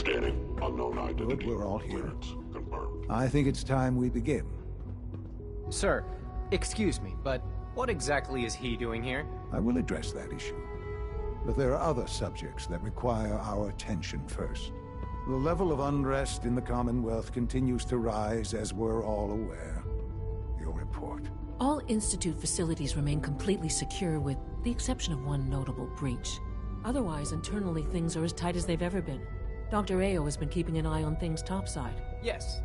Scanning. Unknown identity. Good, we're all here. Clearance confirmed. I think it's time we begin. Sir, excuse me, but what exactly is he doing here? I will address that issue. But there are other subjects that require our attention first. The level of unrest in the Commonwealth continues to rise, as we're all aware. Your report. All Institute facilities remain completely secure with the exception of one notable breach. Otherwise, internally, things are as tight as they've ever been. Dr. Ayo has been keeping an eye on things topside. Yes,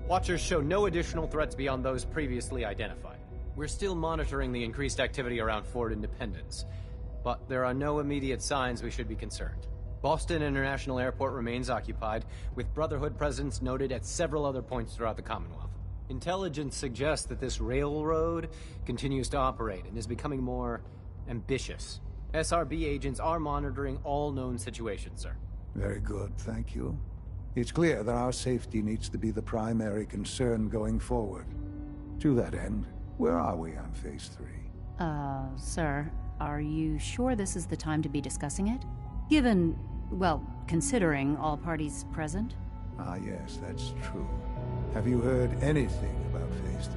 Watchers show no additional threats beyond those previously identified. We're still monitoring the increased activity around Fort Independence, but there are no immediate signs we should be concerned. Boston International Airport remains occupied, with Brotherhood presence noted at several other points throughout the Commonwealth. Intelligence suggests that this railroad continues to operate and is becoming more ambitious. SRB agents are monitoring all known situations, sir. Very good, thank you. It's clear that our safety needs to be the primary concern going forward. To that end, where are we on Phase 3? Sir, are you sure this is the time to be discussing it? Given, well, considering all parties present? Ah, yes, that's true. Have you heard anything about Phase 3?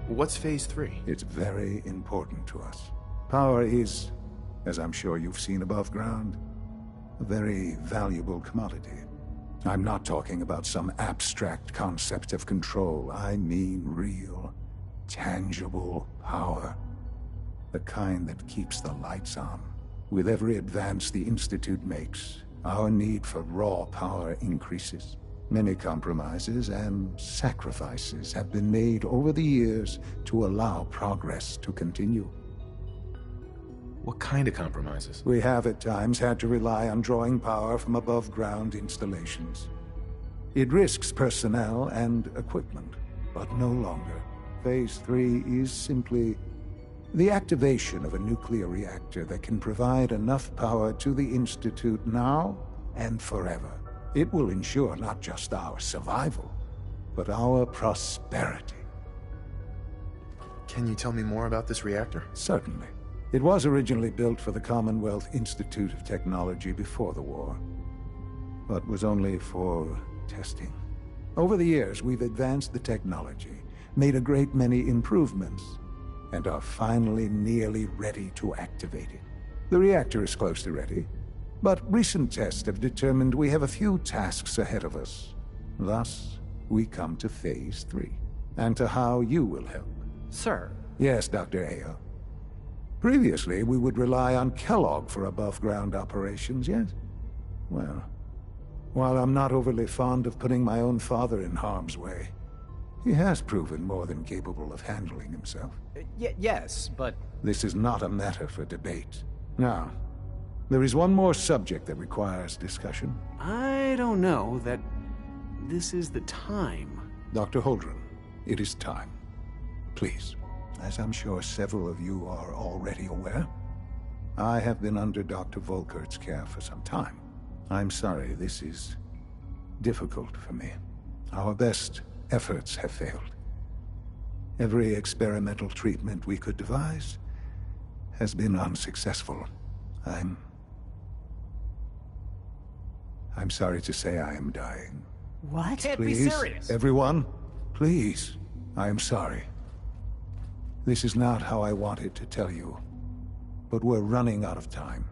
What's Phase 3? It's very important to us. Power is, as I'm sure you've seen above ground, a very valuable commodity. I'm not talking about some abstract concept of control. I mean real, tangible power. The kind that keeps the lights on. With every advance the Institute makes, our need for raw power increases. Many compromises and sacrifices have been made over the years to allow progress to continue. What kind of compromises? We have at times had to rely on drawing power from above-ground installations. It risks personnel and equipment, but no longer. Phase 3 is simply the activation of a nuclear reactor that can provide enough power to the Institute now and forever. It will ensure not just our survival, but our prosperity. Can you tell me more about this reactor? Certainly. It was originally built for the Commonwealth Institute of Technology before the war, but was only for testing. Over the years, we've advanced the technology, made a great many improvements, and are finally nearly ready to activate it. The reactor is close to ready, but recent tests have determined we have a few tasks ahead of us. Thus, we come to Phase 3, and to how you will help. Sir. Yes, Dr. Ayo. Previously, we would rely on Kellogg for above-ground operations, yes? Well, while I'm not overly fond of putting my own father in harm's way, he has proven more than capable of handling himself. Yes, but... This is not a matter for debate. Now, there is one more subject that requires discussion. I don't know that this is the time. Dr. Holdren, it is time. Please. As I'm sure several of you are already aware, I have been under Dr. Volkert's care for some time. I'm sorry, this is difficult for me. Our best efforts have failed. Every experimental treatment we could devise has been unsuccessful. I'm sorry to say I am dying. What? Can't Please, be serious. everyone, please. I am sorry. This is not how I wanted to tell you, but we're running out of time.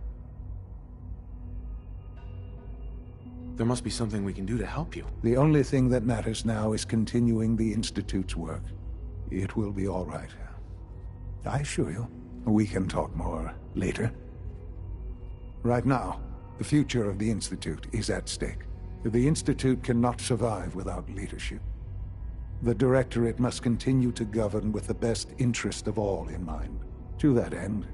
There must be something we can do to help you. The only thing that matters now is continuing the Institute's work. It will be all right. I assure you, we can talk more later. Right now, the future of the Institute is at stake. The Institute cannot survive without leadership. The Directorate must continue to govern with the best interest of all in mind. To that end,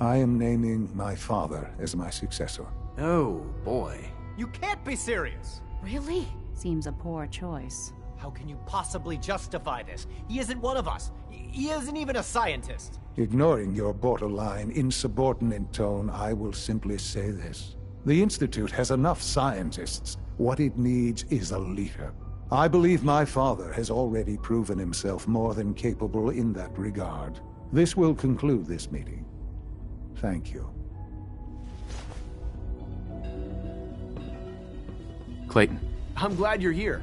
I am naming my father as my successor. Oh, boy. You can't be serious! Really? Seems a poor choice. How can you possibly justify this? He isn't one of us. He isn't even a scientist. Ignoring your borderline, insubordinate tone, I will simply say this. The Institute has enough scientists. What it needs is a leader. I believe my father has already proven himself more than capable in that regard. This will conclude this meeting. Thank you. Clayton. I'm glad you're here.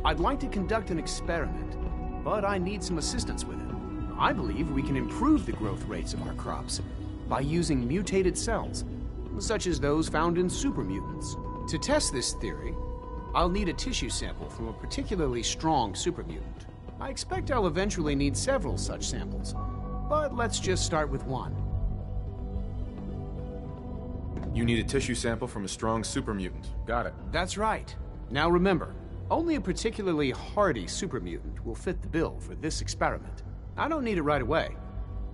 I'd like to conduct an experiment, but I need some assistance with it. I believe we can improve the growth rates of our crops by using mutated cells, such as those found in supermutants. To test this theory, I'll need a tissue sample from a particularly strong supermutant. I expect I'll eventually need several such samples, but let's just start with one. You need a tissue sample from a strong supermutant. Got it. That's right. Now remember, only a particularly hardy supermutant will fit the bill for this experiment. I don't need it right away,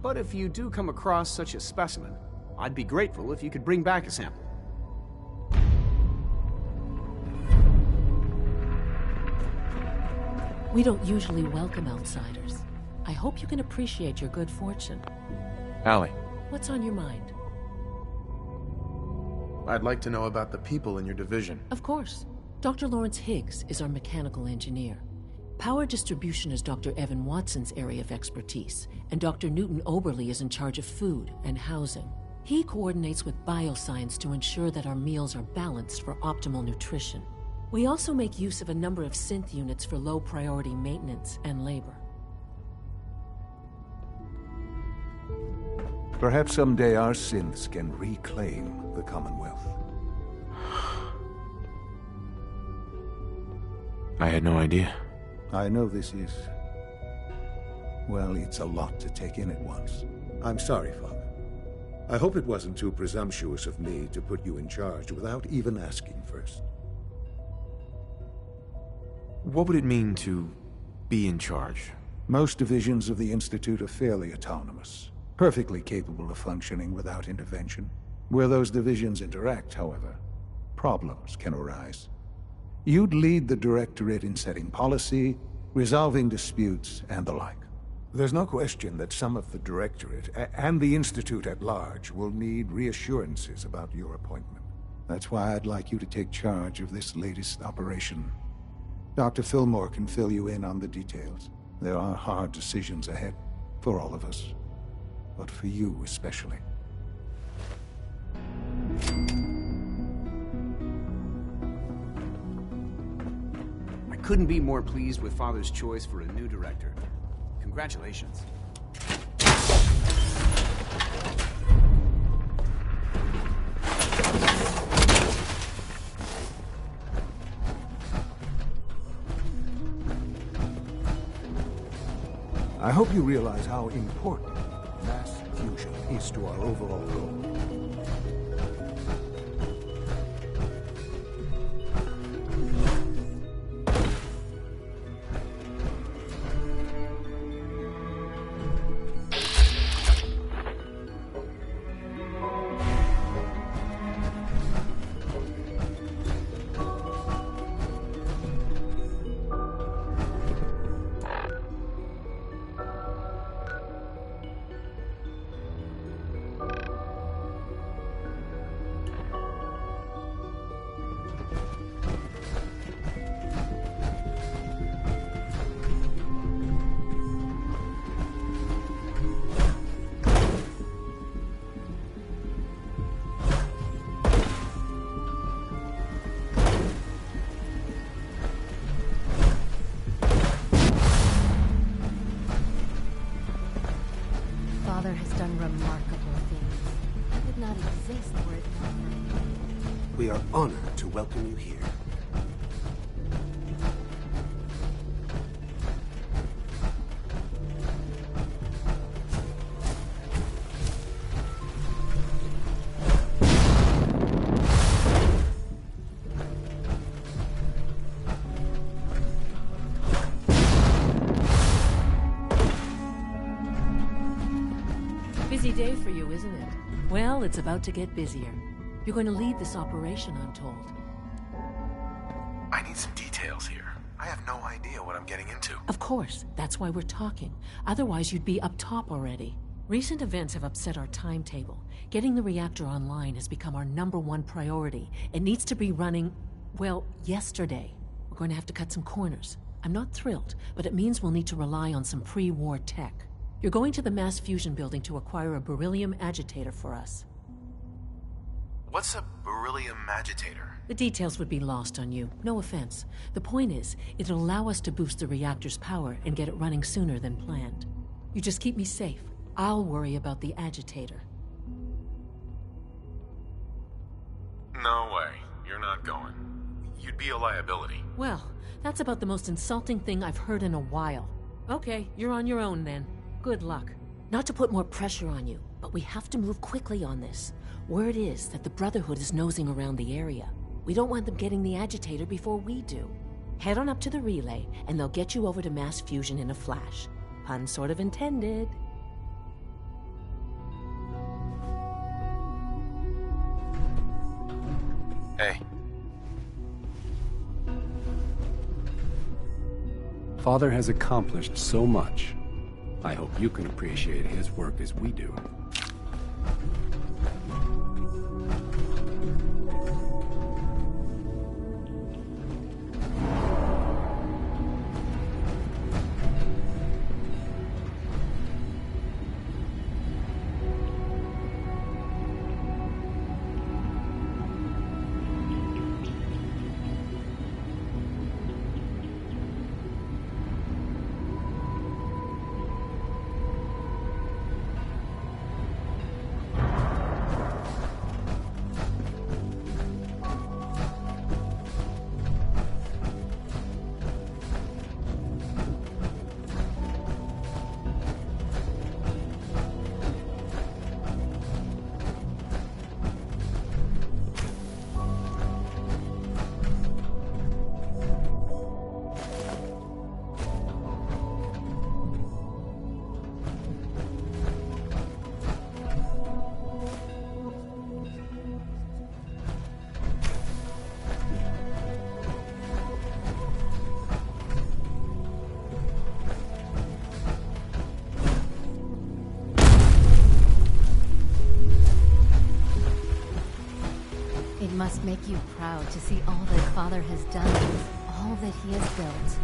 but if you do come across such a specimen, I'd be grateful if you could bring back a sample. We don't usually welcome outsiders. I hope you can appreciate your good fortune. Allie, What's on your mind? I'd like to know about the people in your division. Of course. Dr. Lawrence Higgs is our mechanical engineer. Power distribution is Dr. Evan Watson's area of expertise, and Dr. Newton Oberly is in charge of food and housing. He coordinates with bioscience to ensure that our meals are balanced for optimal nutrition. We also make use of a number of synth units for low-priority maintenance and labor. Perhaps someday our synths can reclaim the Commonwealth. I had no idea. I know this is... well, it's a lot to take in at once. I'm sorry, Father. I hope it wasn't too presumptuous of me to put you in charge without even asking first. What would it mean to be in charge? Most divisions of the Institute are fairly autonomous, perfectly capable of functioning without intervention. Where those divisions interact, however, problems can arise. You'd lead the Directorate in setting policy, resolving disputes, and the like. There's no question that some of the Directorate, and the Institute at large, will need reassurances about your appointment. That's why I'd like you to take charge of this latest operation. Dr. Fillmore can fill you in on the details. There are hard decisions ahead, for all of us. But for you especially. I couldn't be more pleased with Father's choice for a new director. Congratulations. I hope you realize how important mass fusion is to our overall goal. Father has done remarkable things. It would not exist were it not for him. We are honored to welcome you here. Busy day for you, isn't it? Well, it's about to get busier. You're going to lead this operation, I'm told. I need some details here. I have no idea what I'm getting into. Of course, that's why we're talking. Otherwise, you'd be up top already. Recent events have upset our timetable. Getting the reactor online has become our #1 priority. It needs to be running, well, yesterday. We're going to have to cut some corners. I'm not thrilled, but it means we'll need to rely on some pre-war tech. You're going to the mass fusion building to acquire a beryllium agitator for us. What's a beryllium agitator? The details would be lost on you. No offense. The point is, it'll allow us to boost the reactor's power and get it running sooner than planned. You just keep me safe. I'll worry about the agitator. No way. You're not going. You'd be a liability. Well, that's about the most insulting thing I've heard in a while. Okay, you're on your own then. Good luck. Not to put more pressure on you, but we have to move quickly on this. Word is that the Brotherhood is nosing around the area. We don't want them getting the agitator before we do. Head on up to the relay, and they'll get you over to mass fusion in a flash. Pun sort of intended. Hey. Father has accomplished so much. I hope you can appreciate his work as we do. It must make you proud to see all that Father has done with all that he has built.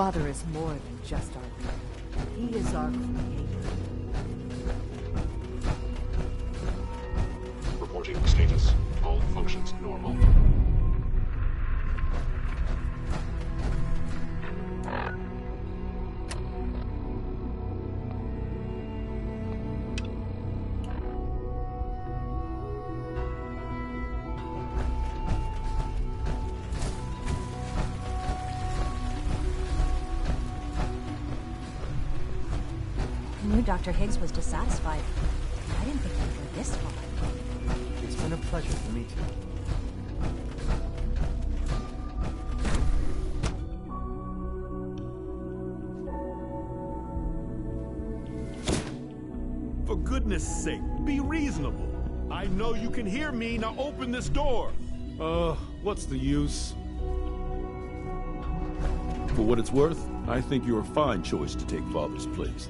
Father is more than just our leader. He is our creator. Reporting status. All functions normal. I knew Dr. Higgs was dissatisfied. I didn't think he'd go this far. It's been a pleasure to meet you. For goodness sake, be reasonable. I know you can hear me, now open this door. What's the use? For what it's worth, I think you're a fine choice to take Father's place.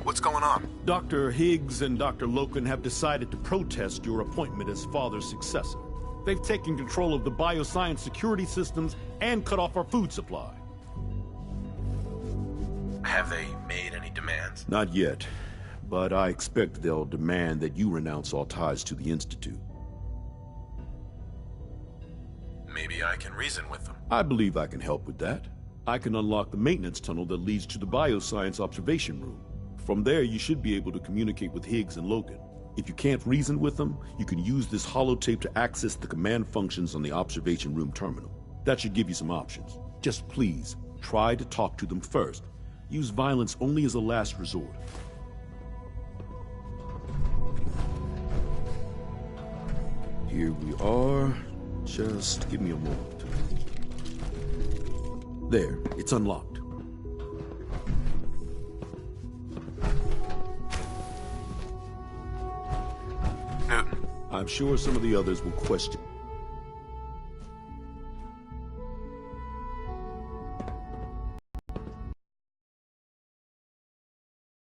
What's going on? Dr. Higgs and Dr. Loken have decided to protest your appointment as Father's successor. They've taken control of the bioscience security systems and cut off our food supply. Have they made any demands? Not yet, but I expect they'll demand that you renounce all ties to the Institute. Maybe I can reason with them. I believe I can help with that. I can unlock the maintenance tunnel that leads to the bioscience observation room. From there, you should be able to communicate with Higgs and Loken. If you can't reason with them, you can use this holotape to access the command functions on the observation room terminal. That should give you some options. Just please, try to talk to them first. Use violence only as a last resort. Here we are. Just give me a moment. There, it's unlocked. Newton. I'm sure some of the others will question.